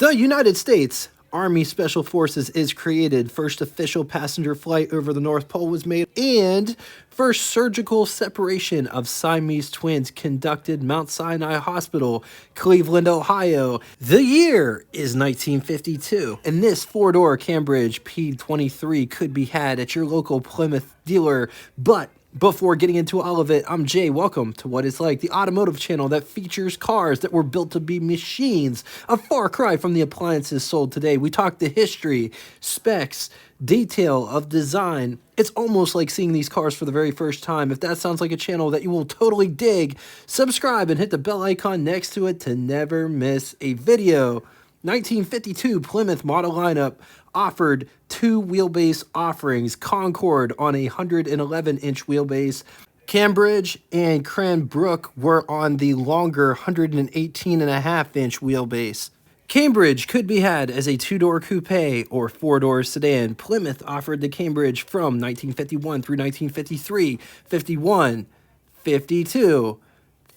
The United States Army Special Forces is created. First official passenger flight over the North Pole was made. And first surgical separation of Siamese twins conducted Mount Sinai Hospital, Cleveland, Ohio. The year is 1952. And this four-door Cambridge P23 could be had at your local Plymouth dealer. But before getting into all of it, I'm Jay. Welcome to What It's Like, the automotive channel that features cars that were built to be machines. A far cry from the appliances sold today. We talk the history, specs, detail of design. It's almost like seeing these cars for the very first time. If that sounds like a channel that you will totally dig, subscribe and hit the bell icon next to it to never miss a video. 1952 Plymouth model lineup offered two wheelbase offerings. Concorde on a 111-inch wheelbase. Cambridge and Cranbrook were on the longer 118.5-inch wheelbase. Cambridge could be had as a two-door coupe or four-door sedan. Plymouth offered the Cambridge from 1951 through 1953, 51, 52,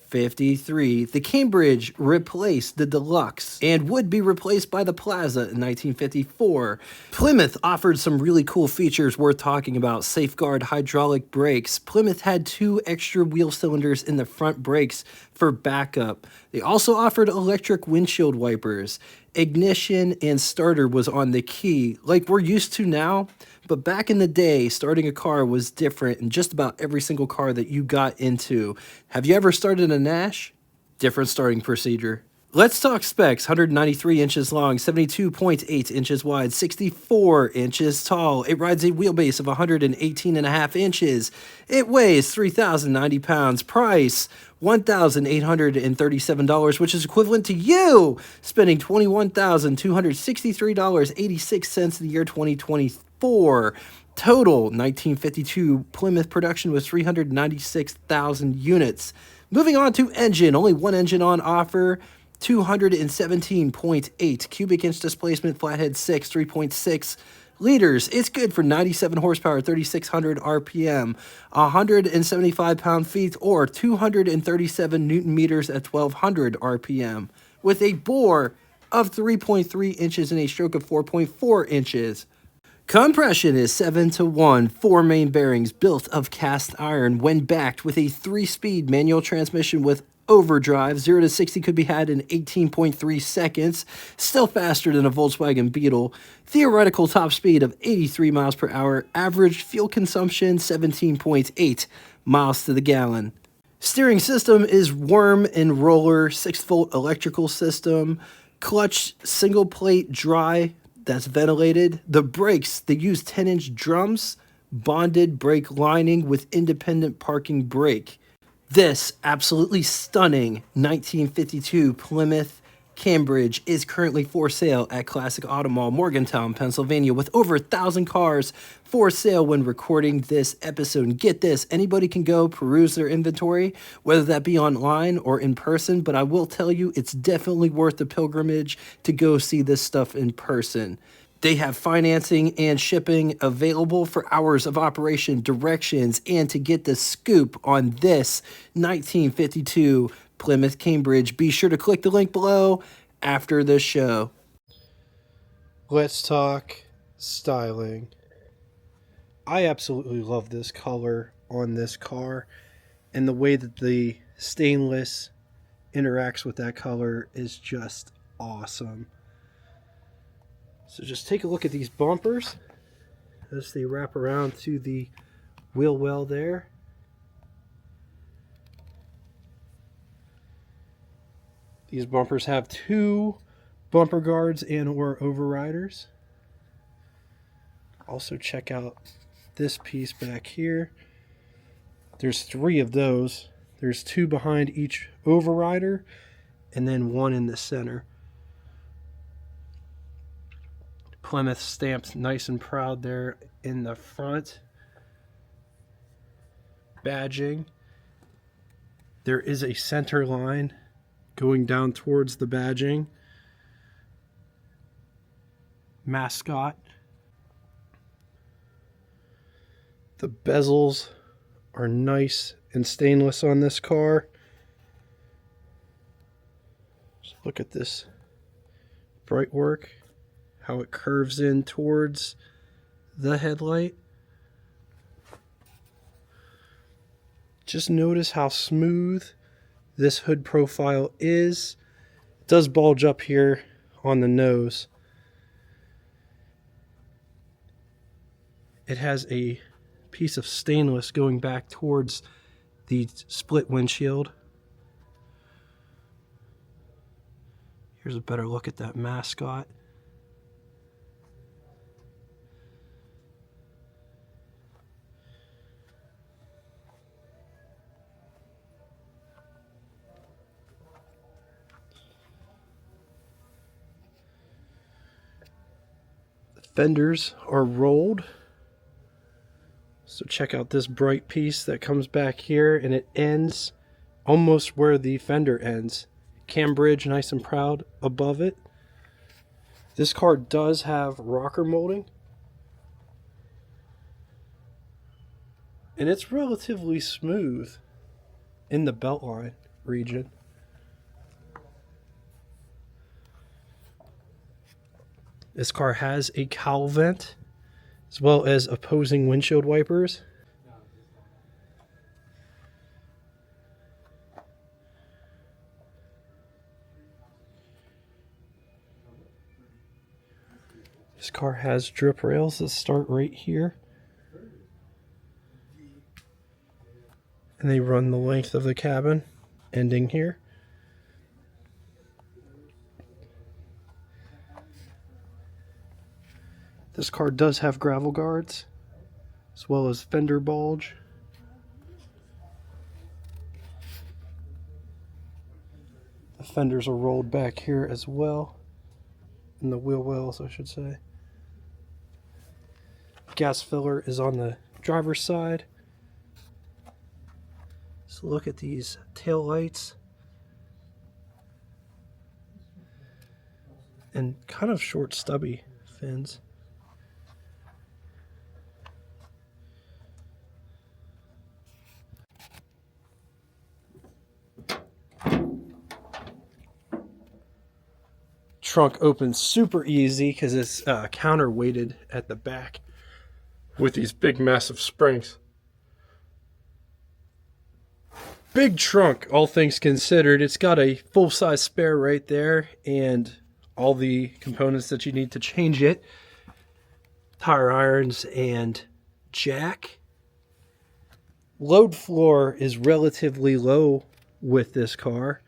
53. The Cambridge replaced the Deluxe and would be replaced by the Plaza in 1954. Plymouth offered some really cool features worth talking about. Safeguard hydraulic brakes. Plymouth had two extra wheel cylinders in the front brakes for backup. They also offered electric windshield wipers. Ignition and starter was on the key, like we're used to now. But back in the day, starting a car was different in just about every single car that you got into. Have you ever started a Nash? Different starting procedure. Let's talk specs. 193 inches long, 72.8 inches wide, 64 inches tall. It rides a wheelbase of 118.5 inches. It weighs 3,090 pounds. Price, $1,837, which is equivalent to you spending $21,263.86 in the year 2024. Total 1952 Plymouth production was 396,000 units. Moving on to engine, only one engine on offer. 217.8 cubic inch displacement, flathead 6, 3.6 liters. It's good for 97 horsepower, 3,600 RPM, 175 pound-feet, or 237 newton meters at 1,200 RPM, with a bore of 3.3 inches and a stroke of 4.4 inches. Compression is 7-to-1, 4 main bearings built of cast iron when backed with a 3-speed manual transmission with overdrive. 0 to 60 could be had in 18.3 seconds, still faster than a Volkswagen Beetle. Theoretical top speed of 83 miles per hour. Average fuel consumption 17.8 miles to the gallon. Steering system is worm and roller 6-volt electrical system. Clutch single plate dry, that's ventilated. The brakes, they use 10-inch drums, bonded brake lining with independent parking brake. This absolutely stunning 1952 Plymouth Cambridge is currently for sale at Classic Auto Mall, Morgantown, Pennsylvania, with over 1,000 cars for sale when recording this episode. And get this, anybody can go peruse their inventory, whether that be online or in person, but I will tell you it's definitely worth the pilgrimage to go see this stuff in person. They have financing and shipping available for hours of operation, directions, and to get the scoop on this 1952 Plymouth Cambridge, be sure to click the link below after the show. Let's talk styling. I absolutely love this color on this car, and the way that the stainless interacts with that color is just awesome. So just take a look at these bumpers as they wrap around to the wheel well there. These bumpers have two bumper guards and or overriders. Also check out this piece back here. There's 3 of those. There's 2 behind each overrider and then 1 in the center. Plymouth stamped nice and proud there in the front. Badging. There is a center line going down towards the badging. Mascot. The bezels are nice and stainless on this car. Just look at this bright work, how it curves in towards the headlight. Just notice how smooth this hood profile is. It does bulge up here on the nose. It has a piece of stainless going back towards the split windshield. Here's a better look at that mascot. The fenders are rolled. So check out this bright piece that comes back here, and it ends almost where the fender ends. Cambridge, nice and proud above it. This car does have rocker molding, and it's relatively smooth in the beltline region. This car has a cowl vent as well as opposing windshield wipers. This car has drip rails that start right here, and they run the length of the cabin, ending here. This car does have gravel guards, as well as fender bulge. The fenders are rolled back here as well, and the wheel wells, I should say. Gas filler is on the driver's side. So look at these tail lights. And kind of short stubby fins. Trunk opens super easy because it's counterweighted at the back with these big massive springs. Big trunk, all things considered. It's got a full-size spare right there and all the components that you need to change it. Tire irons and jack. Load floor is relatively low with this car.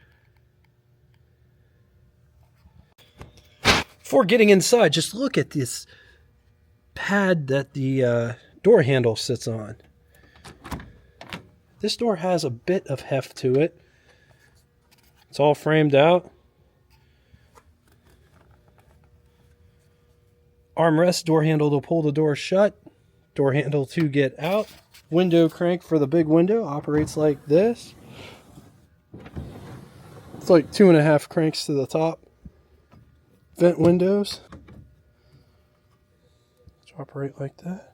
Before getting inside, just look at this pad that the door handle sits on. This door has a bit of heft to it. It's all framed out. Armrest, door handle to pull the door shut. Door handle to get out. Window crank for the big window. Operates like this. It's like 2.5 cranks to the top. Vent windows. Operate like that.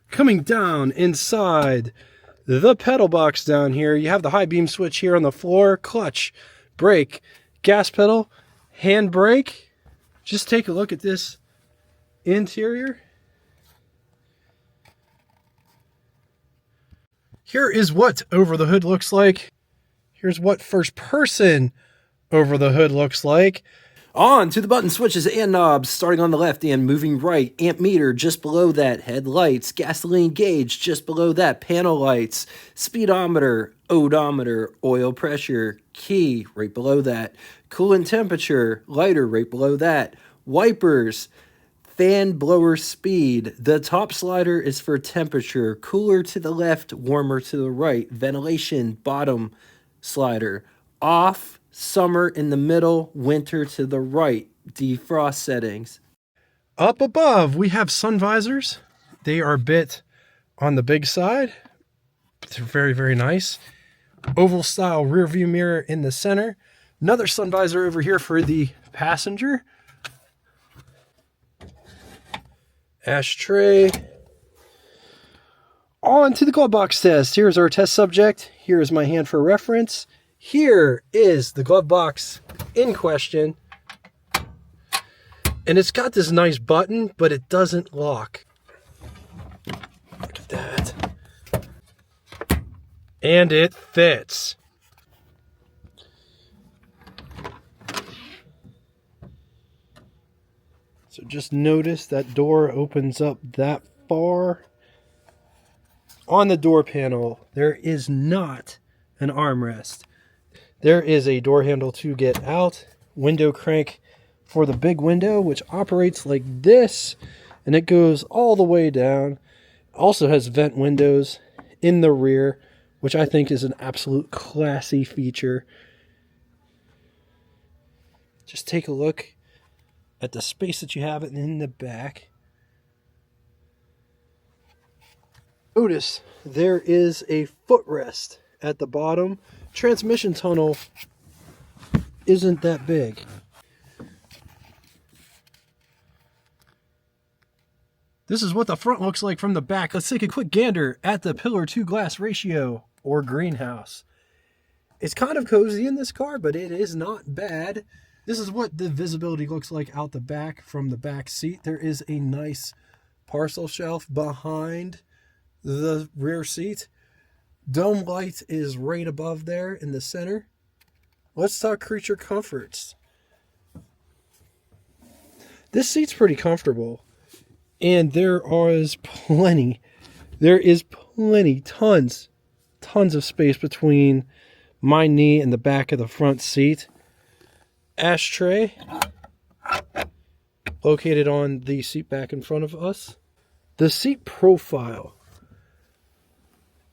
Coming down inside the pedal box down here, you have the high beam switch here on the floor, clutch, brake, gas pedal, hand brake. Just take a look at this interior. Here is what over the hood looks like. Here's what first person over the hood looks like. On to the button switches and knobs, starting on the left and moving right. Amp meter just below that. Headlights, gasoline gauge just below that. Panel lights, speedometer, odometer, oil pressure, key right below that. Coolant temperature, lighter right below that. Wipers, fan blower speed. The top slider is for temperature. Cooler to the left, warmer to the right. Ventilation, bottom slider. Off. Summer in the middle, winter to the right. Defrost settings. Up above, we have sun visors. They are a bit on the big side, but they're very, very nice. Oval style rear view mirror in the center. Another sun visor over here for the passenger. Ashtray. On to the glove box test. Here's our test subject. Here is my hand for reference. Here is the glove box in question. And it's got this nice button, but it doesn't lock. Look at that. And it fits. So just notice that door opens up that far. On the door panel, there is not an armrest. There is a door handle to get out, window crank for the big window, which operates like this, and it goes all the way down. Also has vent windows in the rear, which I think is an absolute classy feature. Just take a look at the space that you have in the back. Notice there is a footrest at the bottom. Transmission tunnel isn't that big. This is what the front looks like from the back. Let's take a quick gander at the pillar to glass ratio or greenhouse. It's kind of cozy in this car, but it is not bad. This is what the visibility looks like out the back from the back seat. There is a nice parcel shelf behind the rear seat. Dome light is right above there in the center. Let's talk creature comforts. This seat's pretty comfortable, and there is plenty, tons of space between my knee and the back of the front seat. Ashtray located on the seat back in front of us. The seat profile,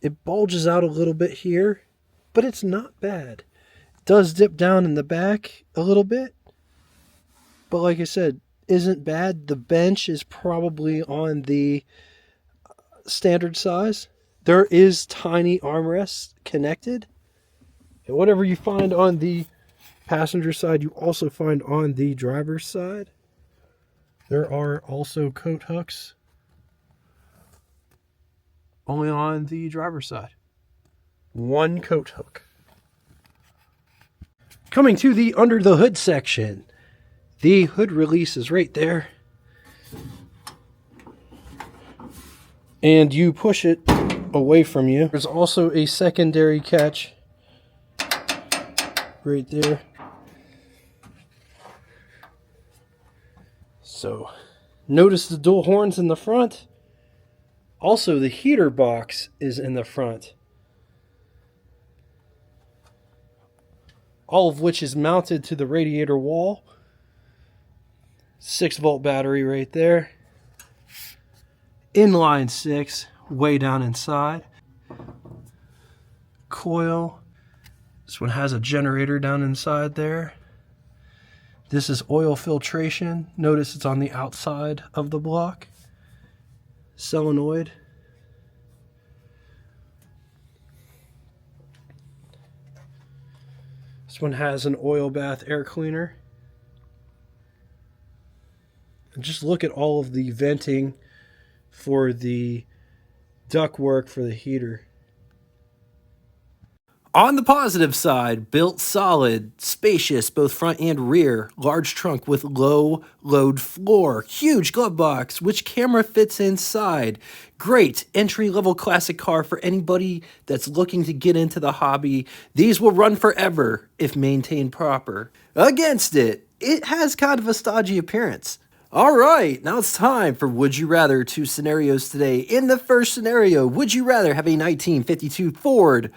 it bulges out a little bit here, but it's not bad. It does dip down in the back a little bit, but like I said, isn't bad. The bench is probably on the standard size. There is tiny armrests connected. And whatever you find on the passenger side, you also find on the driver's side. There are also coat hooks only on the driver's side. One coat hook. Coming to the under the hood section. The hood release is right there. And you push it away from you. There's also a secondary catch right there. So, notice the dual horns in the front. Also, the heater box is in the front. All of which is mounted to the radiator wall. 6-volt battery right there. Inline 6, way down inside. Coil. This one has a generator down inside there. This is oil filtration. Notice it's on the outside of the block. Solenoid. This one has an oil bath air cleaner. And just look at all of the venting for the ductwork for the heater. On the positive side, built solid, spacious, both front and rear, large trunk with low load floor, huge glove box, which camera fits inside. Great entry-level classic car for anybody that's looking to get into the hobby. These will run forever if maintained proper. Against it, it has kind of a stodgy appearance. All right, now it's time for Would You Rather, 2 scenarios today. In the first scenario, would you rather have a 1952 Ford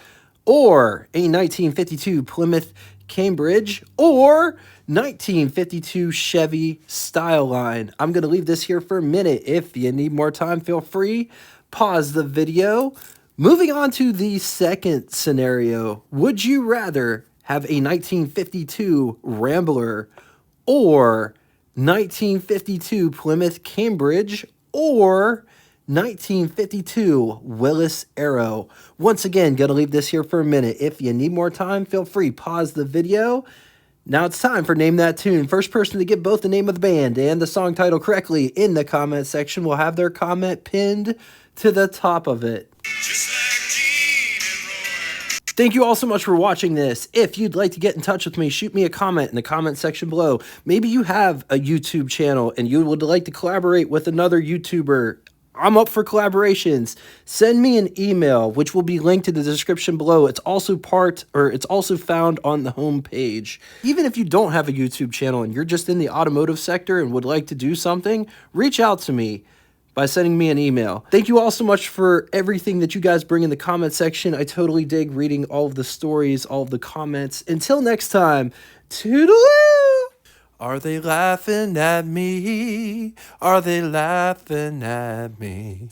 or a 1952 Plymouth Cambridge or 1952 Chevy Styleline? I'm going to leave this here for a minute. If you need more time, feel free. Pause the video. Moving on to the second scenario. Would you rather have a 1952 Rambler or 1952 Plymouth Cambridge or 1952 Willis Arrow? Once again, gonna leave this here for a minute. If you need more time, feel free, pause the video. Now it's time for Name That Tune. First person to get both the name of the band and the song title correctly in the comment section will have their comment pinned to the top of it. Just like Gene and Roy. Thank you all so much for watching this. If you'd like to get in touch with me, shoot me a comment in the comment section below. Maybe you have a YouTube channel and you would like to collaborate with another YouTuber. I'm up for collaborations. Send me an email, which will be linked in the description below. It's also found on the home page. Even if you don't have a YouTube channel and you're just in the automotive sector and would like to do something, reach out to me by sending me an email. Thank you all so much for everything that you guys bring in the comment section. I totally dig reading all of the stories, all of the comments. Until next time, toodaloo! Are they laughing at me? Are they laughing at me?